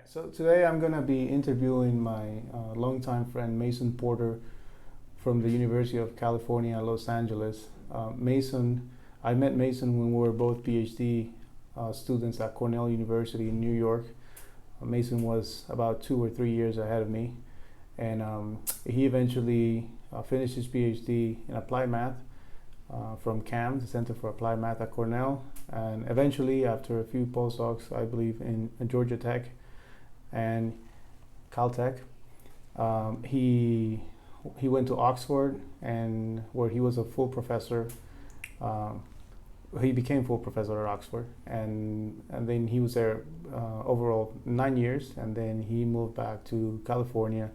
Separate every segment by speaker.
Speaker 1: So today I'm going to be interviewing my longtime friend Mason Porter from the University of California, Los Angeles. I met Mason when we were both PhD students at Cornell University in New York. Mason was about 2 or 3 years ahead of me, and he eventually finished his PhD in applied math from CAM, the Center for Applied Math at Cornell, and eventually, after a few postdocs, I believe in Georgia Tech and Caltech, he went to Oxford, and where he was a full professor. He became full professor at Oxford, and then he was there overall 9 years, and then he moved back to California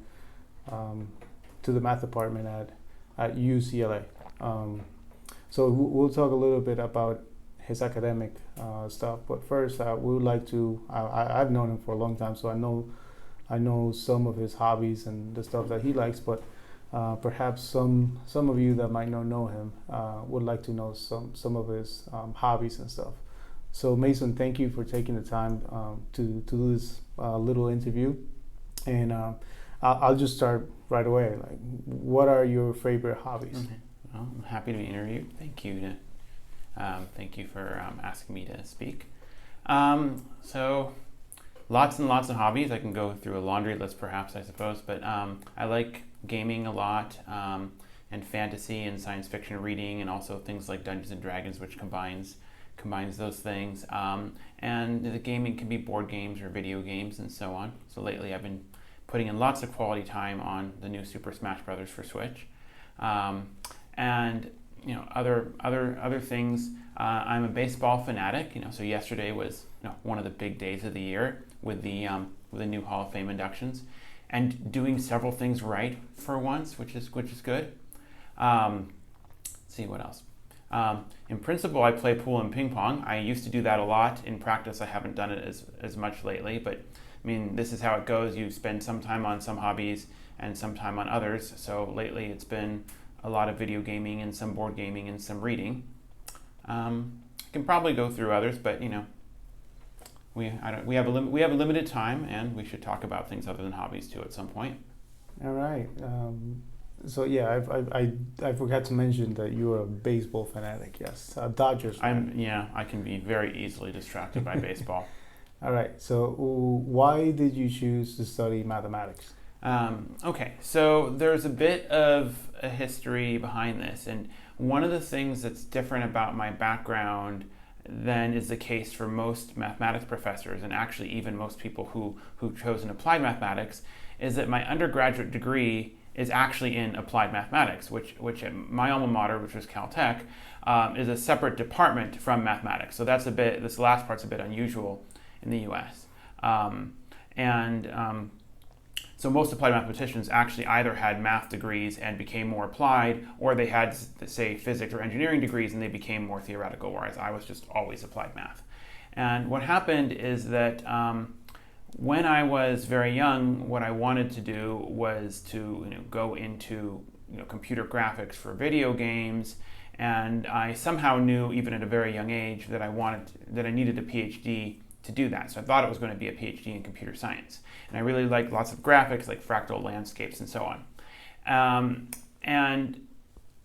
Speaker 1: to the math department at UCLA. So we'll talk a little bit about his academic stuff, but first we would like to. I've known him for a long time, so I know some of his hobbies and the stuff that he likes, but perhaps some of you that might not know him would like to know some of his hobbies and stuff. So Mason, thank you for taking the time to do this little interview, and I'll just start right away. Like, what are your favorite hobbies?
Speaker 2: Okay. Well, I'm happy to be interviewed. Thank you for asking me to speak. So lots and lots of hobbies. I can go through a laundry list, perhaps, I suppose, but I like gaming a lot, and fantasy and science fiction reading, and also things like Dungeons and Dragons, which combines those things. And the gaming can be board games or video games and so on. So lately I've been putting in lots of quality time on the new Super Smash Brothers for Switch. And other things. I'm a baseball fanatic. So yesterday was one of the big days of the year with the new Hall of Fame inductions, and doing several things right for once, which is good. Let's see what else. In principle, I play pool and ping pong. I used to do that a lot. In practice, I haven't done it as much lately, but I mean, this is how it goes. You spend some time on some hobbies and some time on others. So lately, it's been a lot of video gaming and some board gaming and some reading. I can probably go through others, but we have a limited time, and we should talk about things other than hobbies too at some point.
Speaker 1: All right. So yeah, I forgot to mention that you're a baseball fanatic. Yes, Dodgers fan.
Speaker 2: I can be very easily distracted by baseball.
Speaker 1: All right. So why did you choose to study mathematics?
Speaker 2: Okay, so there's a bit of a history behind this, and one of the things that's different about my background than is the case for most mathematics professors, and actually even most people who've chosen applied mathematics, is that my undergraduate degree is actually in applied mathematics, which at my alma mater, which was Caltech, is a separate department from mathematics. So this last part's a bit unusual in the U.S. So most applied mathematicians actually either had math degrees and became more applied, or they had, say, physics or engineering degrees and they became more theoretical, whereas I was just always applied math. And what happened is that when I was very young, what I wanted to do was to go into computer graphics for video games, and I somehow knew, even at a very young age, that I needed a PhD to do that. So I thought it was going to be a PhD in computer science. And I really liked lots of graphics, like fractal landscapes and so on. And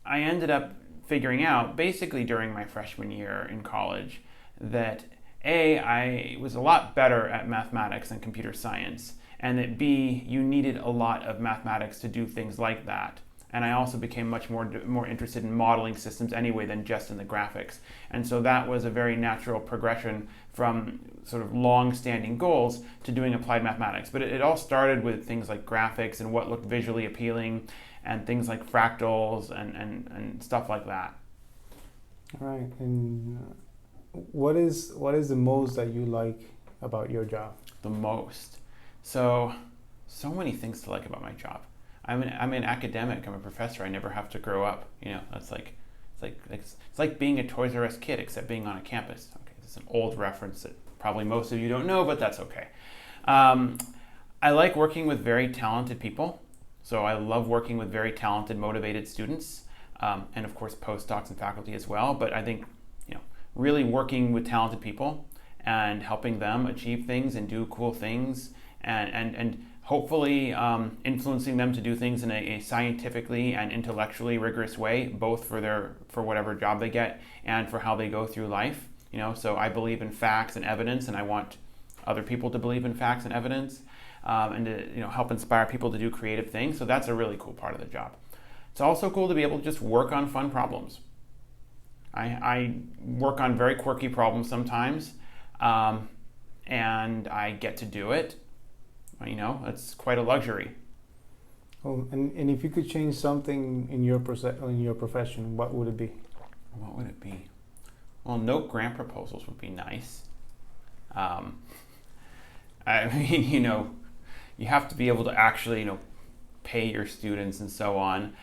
Speaker 2: I ended up figuring out, basically during my freshman year in college, that A, I was a lot better at mathematics than computer science, and that B, you needed a lot of mathematics to do things like that. And I also became much more interested in modeling systems anyway than just in the graphics. And so that was a very natural progression from sort of long-standing goals to doing applied mathematics. But it all started with things like graphics and what looked visually appealing, and things like fractals and stuff like that.
Speaker 1: All right. And what is the most that you like about your job?
Speaker 2: The most. So many things to like about my job. I'm an academic. I'm a professor. I never have to grow up. It's like being a Toys R Us kid, except being on a campus. Okay, this is an old reference that probably most of you don't know, but that's okay. I like working with very talented people. So I love working with very talented, motivated students, and of course postdocs and faculty as well. But I think really working with talented people and helping them achieve things and do cool things and hopefully influencing them to do things in a scientifically and intellectually rigorous way, both for whatever job they get and for how they go through life. So I believe in facts and evidence, and I want other people to believe in facts and evidence, and to help inspire people to do creative things. So that's a really cool part of the job. It's also cool to be able to just work on fun problems. I work on very quirky problems sometimes, and I get to do it. It's quite a luxury.
Speaker 1: Oh, and if you could change something in your profession, what would it be?
Speaker 2: What would it be? Well, no grant proposals would be nice. I mean, you have to be able to actually, pay your students and so on.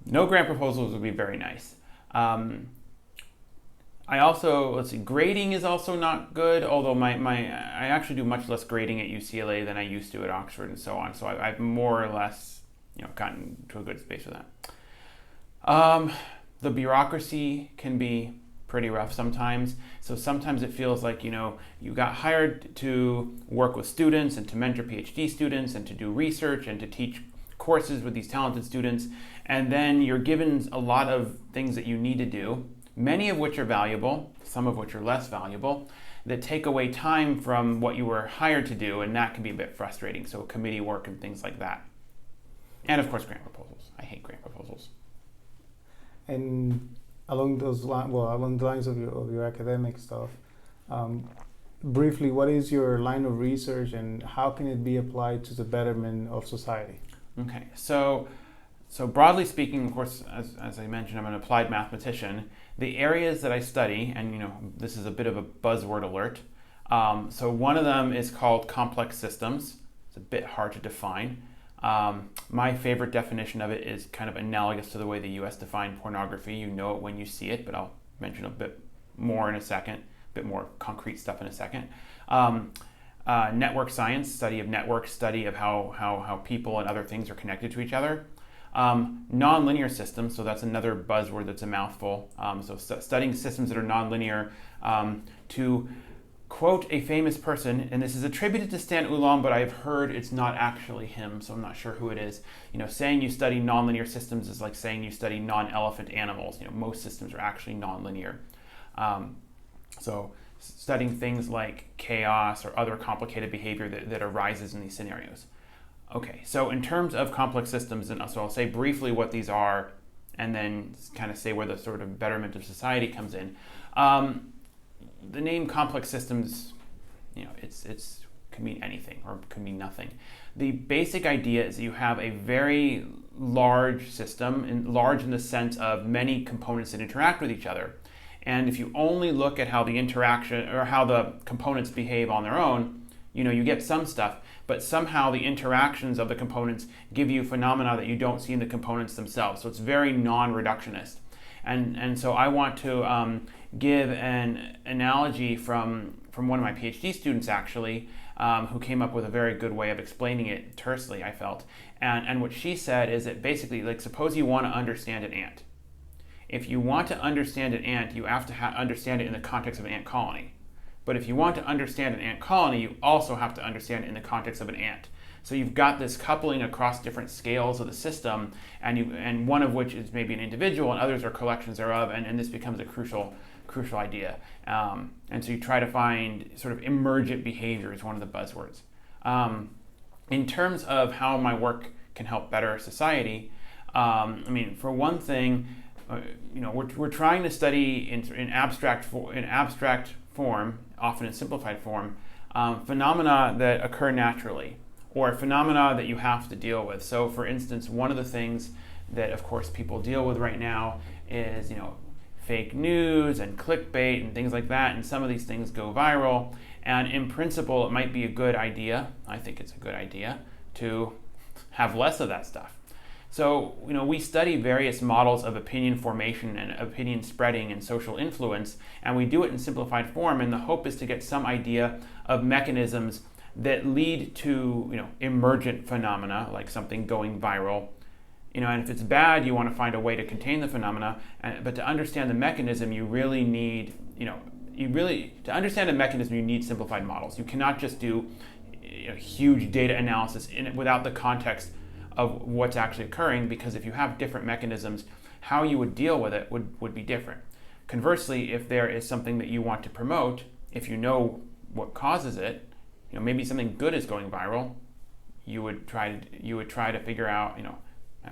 Speaker 2: No grant proposals would be very nice. I also, grading is also not good, although I actually do much less grading at UCLA than I used to at Oxford and so on. So I've more or less, gotten to a good space with that. The bureaucracy can be pretty rough sometimes. So sometimes it feels like, you got hired to work with students and to mentor PhD students and to do research and to teach courses with these talented students. And then you're given a lot of things that you need to do, many of which are valuable, some of which are less valuable, that take away time from what you were hired to do, and that can be a bit frustrating. So committee work and things like that. And of course, grant proposals. I hate grant proposals.
Speaker 1: And along the lines of your academic stuff, briefly, what is your line of research and how can it be applied to the betterment of society?
Speaker 2: Okay, so broadly speaking, of course, as I mentioned, I'm an applied mathematician. The areas that I study, and this is a bit of a buzzword alert. So one of them is called complex systems. It's a bit hard to define. My favorite definition of it is kind of analogous to the way the US defined pornography. You know it when you see it, but I'll mention a bit more in a second, a bit more concrete stuff in a second. Network science, study of networks, study of how people and other things are connected to each other. Nonlinear systems, so that's another buzzword that's a mouthful. So studying systems that are nonlinear. To quote a famous person, and this is attributed to Stan Ulam, but I've heard it's not actually him, so I'm not sure who it is. Saying you study nonlinear systems is like saying you study non-elephant animals. Most systems are actually nonlinear. So studying things like chaos or other complicated behavior that arises in these scenarios. Okay, so in terms of complex systems, and so I'll say briefly what these are, and then kind of say where the sort of betterment of society comes in. The name complex systems, it's can mean anything or can mean nothing. The basic idea is that you have a very large system, and large in the sense of many components that interact with each other. And if you only look at how the interaction or how the components behave on their own, you get some stuff, but somehow the interactions of the components give you phenomena that you don't see in the components themselves. So it's very non-reductionist. And so I want to give an analogy from one of my PhD students, actually, who came up with a very good way of explaining it tersely, I felt. And what she said is that basically, like, suppose you want to understand an ant. If you want to understand an ant, you have to understand it in the context of an ant colony. But if you want to understand an ant colony, you also have to understand it in the context of an ant. So you've got this coupling across different scales of the system, and one of which is maybe an individual, and others are collections thereof, and this becomes a crucial idea. And so you try to find sort of emergent behavior is one of the buzzwords. In terms of how my work can help better society, for one thing, we're trying to study in abstract form, often in simplified form, phenomena that occur naturally, or phenomena that you have to deal with. So, for instance, one of the things that, of course, people deal with right now is, fake news and clickbait and things like that, and some of these things go viral. And in principle, it might be a good idea, I think it's a good idea, to have less of that stuff. So, we study various models of opinion formation and opinion spreading and social influence, and we do it in simplified form, and the hope is to get some idea of mechanisms that lead to, emergent phenomena, like something going viral. And if it's bad, you want to find a way to contain the phenomena, but to understand the mechanism, you really need, to understand a mechanism, you need simplified models. You cannot just do huge data analysis in it without the context of what's actually occurring, because if you have different mechanisms, how you would deal with it would be different. Conversely, if there is something that you want to promote, if you know what causes it, maybe something good is going viral, you would try to figure out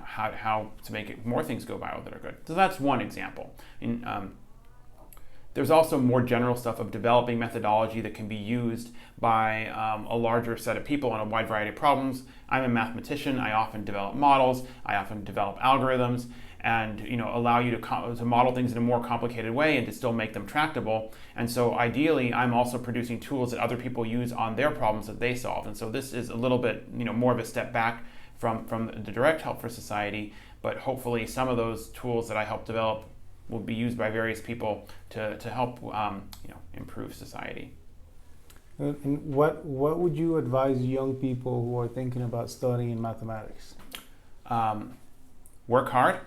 Speaker 2: how to make it more things go viral that are good. So that's one example. There's also more general stuff of developing methodology that can be used by a larger set of people on a wide variety of problems. I'm a mathematician. I often develop models. I often develop algorithms, and allow you to model things in a more complicated way and to still make them tractable. And so ideally, I'm also producing tools that other people use on their problems that they solve. And so this is a little bit more of a step back from the direct help for society, but hopefully some of those tools that I help develop will be used by various people to help improve society.
Speaker 1: And what would you advise young people who are thinking about studying mathematics?
Speaker 2: Work hard,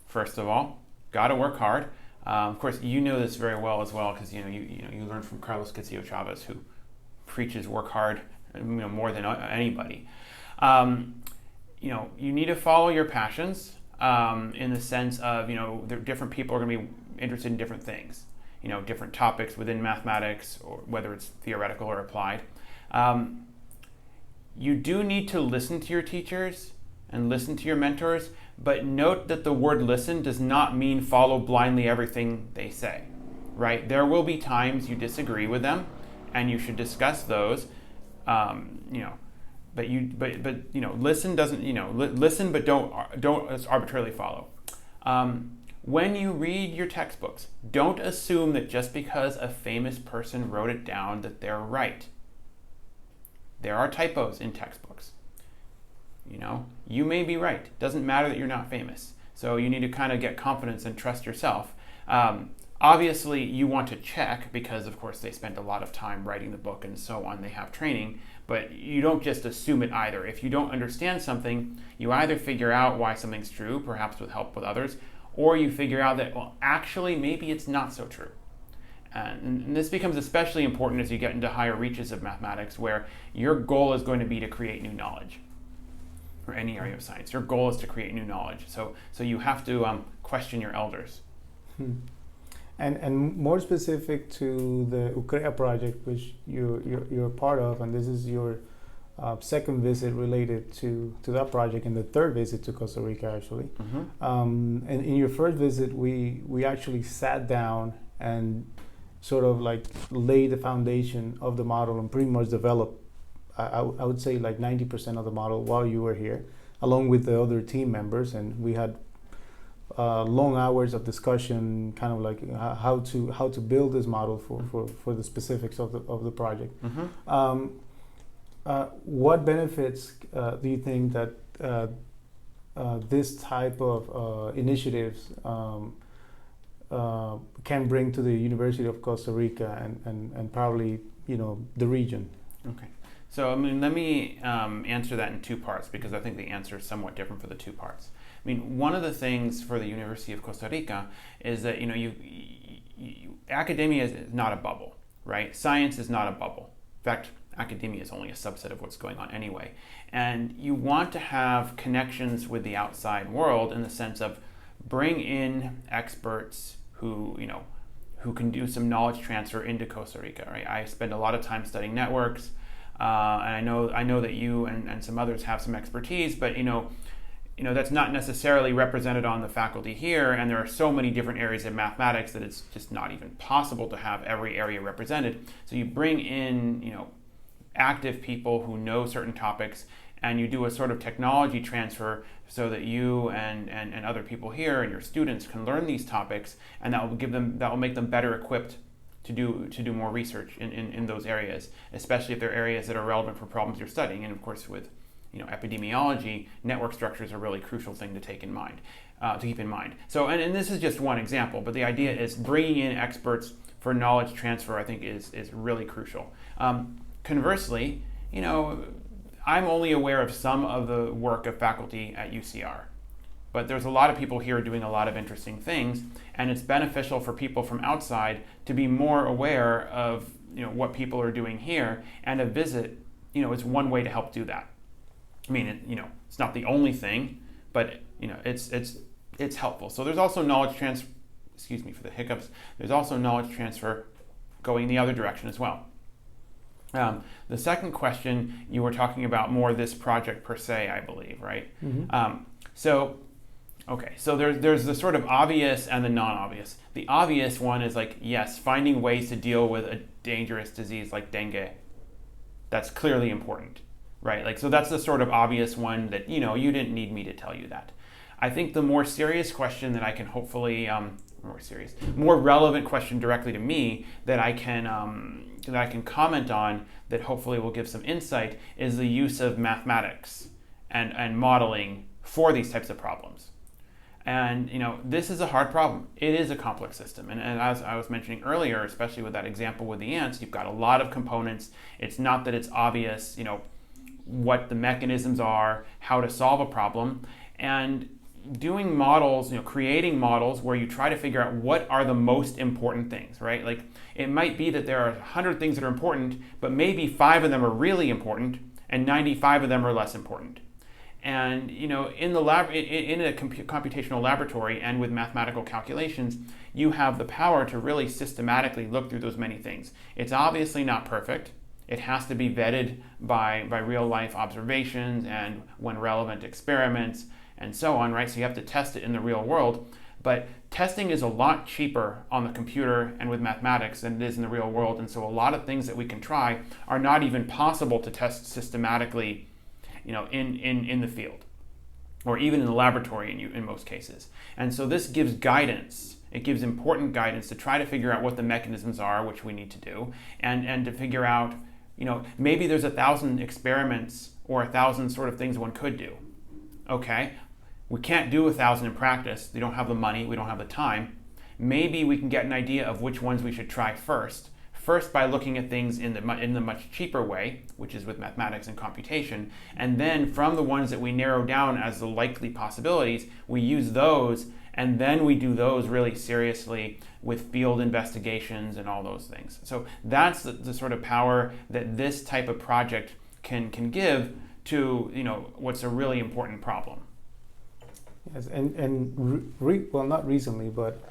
Speaker 2: first of all. Gotta work hard. Of course, you know this very well as well, because you learned from Carlos Quezio Chavez, who preaches work hard more than anybody. You need to follow your passions. In the sense of, different people are going to be interested in different things, different topics within mathematics, or whether it's theoretical or applied. You do need to listen to your teachers and listen to your mentors, but note that the word listen does not mean follow blindly everything they say, right? There will be times you disagree with them, and you should discuss those, But listen doesn't listen, but don't arbitrarily follow. When you read your textbooks, don't assume that just because a famous person wrote it down that they're right. There are typos in textbooks. You may be right. Doesn't matter that you're not famous. So you need to kind of get confidence and trust yourself. Obviously, you want to check, because of course they spent a lot of time writing the book and so on. They have training. But you don't just assume it either. If you don't understand something, you either figure out why something's true, perhaps with help with others, or you figure out that, well, actually, maybe it's not so true. And this becomes especially important as you get into higher reaches of mathematics, where your goal is going to be to create new knowledge, or any area of science. Your goal is to create new knowledge. So you have to question your elders.
Speaker 1: And more specific to the UCREA project, which you're part of, and this is your second visit related to that project, and the third visit to Costa Rica, actually. And in your first visit, we actually sat down and sort of like lay the foundation of the model and pretty much develop, I would say, like 90% of the model while you were here, along with the other team members, and we had long hours of discussion, kind of like how to build this model for the specifics of the project. What benefits do you think that this type of initiatives can bring to the University of Costa Rica and probably the region?
Speaker 2: Okay. So let me answer that in two parts, because I think the answer is somewhat different for the two parts. One of the things for the University of Costa Rica is that academia is not a bubble, right? Science is not a bubble. In fact, academia is only a subset of what's going on anyway. And you want to have connections with the outside world in the sense of bring in experts who can do some knowledge transfer into Costa Rica, right? I spend a lot of time studying networks, and I know that you and some others have some expertise, but that's not necessarily represented on the faculty here, and there are so many different areas of mathematics that it's just not even possible to have every area represented. So you bring in, active people who know certain topics, and you do a sort of technology transfer so that you and other people here and your students can learn these topics, and that will make them better equipped to do more research in those areas, especially if they're areas that are relevant for problems you're studying. And of course, with epidemiology, network structures are a really crucial thing to keep in mind. So, and this is just one example, but the idea is bringing in experts for knowledge transfer, I think, is really crucial. Conversely, I'm only aware of some of the work of faculty at UCR, but there's a lot of people here doing a lot of interesting things, and it's beneficial for people from outside to be more aware of what people are doing here, and to visit it's one way to help do that. I mean, it's not the only thing, but it's helpful. So there's also knowledge transfer. Excuse me for the hiccups. There's also knowledge transfer going the other direction as well. The second question, you were talking about more this project per se, I believe, right?
Speaker 1: Mm-hmm.
Speaker 2: So there's the sort of obvious and the non-obvious. The obvious one is like, yes, finding ways to deal with a dangerous disease like dengue. That's clearly important, right? Like, so that's the sort of obvious one that, you didn't need me to tell you that. I think the more serious question that I can hopefully, more relevant question directly to me that I can comment on that hopefully will give some insight is the use of mathematics and modeling for these types of problems. And this is a hard problem. It is a complex system. And as I was mentioning earlier, especially with that example with the ants, you've got a lot of components. It's not that it's obvious, what the mechanisms are, how to solve a problem. And doing models, creating models where you try to figure out what are the most important things, right? Like, it might be that there are 100 things that are important, but maybe 5 of them are really important and 95 of them are less important. And in the lab, in a computational laboratory and with mathematical calculations, you have the power to really systematically look through those many things. It's obviously not perfect. It has to be vetted by real life observations and, when relevant, experiments and so on, right? So you have to test it in the real world. But testing is a lot cheaper on the computer and with mathematics than it is in the real world. And so a lot of things that we can try are not even possible to test systematically in the field, or even in the laboratory in most cases. And so this gives guidance. It gives important guidance to try to figure out what the mechanisms are, which we need to do, and to figure out, maybe there's 1,000 experiments or 1,000 sort of things one could do. Okay, we can't do 1,000 in practice. We don't have the money. We don't have the time. Maybe we can get an idea of which ones we should try first. First, by looking at things in the much cheaper way, which is with mathematics and computation, and then from the ones that we narrow down as the likely possibilities, we use those, and then we do those really seriously with field investigations and all those things. So that's the sort of power that this type of project can give to what's a really important problem.
Speaker 1: Yes, not recently, but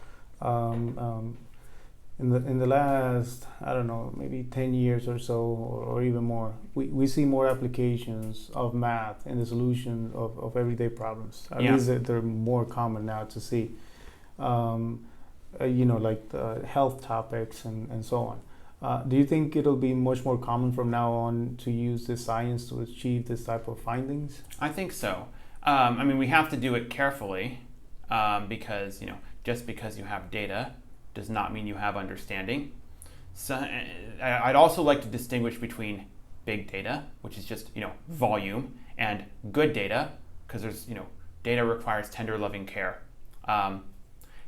Speaker 1: in the last, I don't know, maybe 10 years or so, or even more, we see more applications of math in the solution of everyday problems. At least they're more common now to see, like the health topics and so on. Do you think it'll be much more common from now on to use this science to achieve this type of findings?
Speaker 2: I think so. We have to do it carefully because, just because you have data does not mean you have understanding. So I'd also like to distinguish between big data, which is just volume, and good data, because there's data requires tender, loving care. And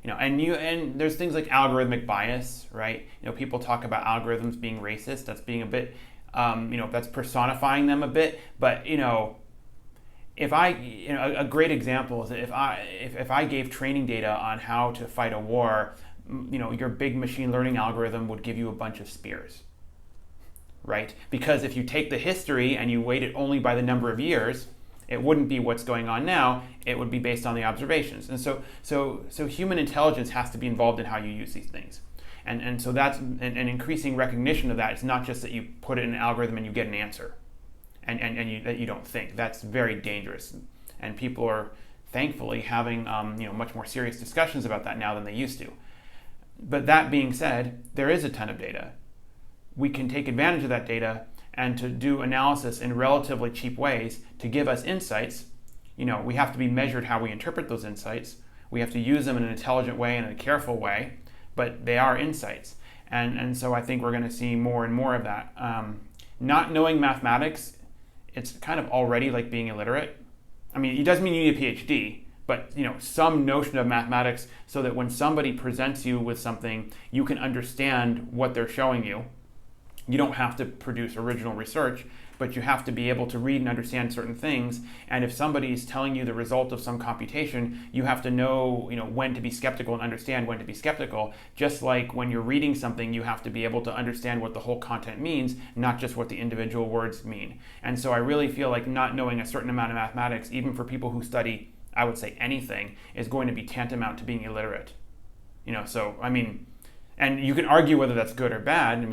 Speaker 2: there's things like algorithmic bias, right? People talk about algorithms being racist. That's being a bit, that's personifying them a bit. But if a great example is that if I gave training data on how to fight a war, your big machine learning algorithm would give you a bunch of spears, right? Because if you take the history and you weight it only by the number of years, it wouldn't be what's going on now. It would be based on the observations. And so human intelligence has to be involved in how you use these things. And so that's an increasing recognition of that. It's not just that you put it in an algorithm and you get an answer and that you don't think. That's very dangerous. And people are thankfully having much more serious discussions about that now than they used to. But that being said, there is a ton of data. We can take advantage of that data and to do analysis in relatively cheap ways to give us insights. We have to be measured how we interpret those insights. We have to use them in an intelligent way and in a careful way, but they are insights. And so I think we're going to see more and more of that. Not knowing mathematics, it's kind of already like being illiterate. It doesn't mean you need a PhD, but some notion of mathematics so that when somebody presents you with something, you can understand what they're showing you you don't have to produce original research, but you have to be able to read and understand certain things. And if somebody's telling you the result of some computation, you have to know, when to be skeptical and understand when to be skeptical. Just like when you're reading something, you have to be able to understand what the whole content means, not just what the individual words mean. And so I really feel like not knowing a certain amount of mathematics, even for people who study, I would say, anything, is going to be tantamount to being illiterate. And you can argue whether that's good or bad.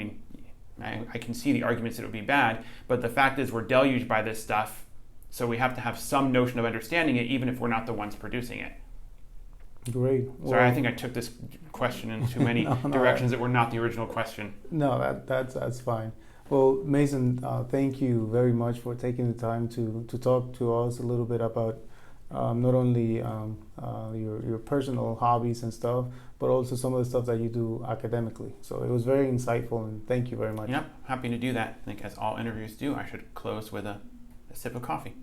Speaker 2: I can see the arguments that it would be bad, but the fact is we're deluged by this stuff, so we have to have some notion of understanding it, even if we're not the ones producing it.
Speaker 1: Great.
Speaker 2: Sorry, I think I took this question in too many directions that were not the original question.
Speaker 1: No, that's fine. Well, Mason, thank you very much for taking the time to talk to us a little bit about not only your personal hobbies and stuff, but also some of the stuff that you do academically. So it was very insightful, and thank you very much.
Speaker 2: Yep, happy to do that. I think as all interviews do, I should close with a sip of coffee.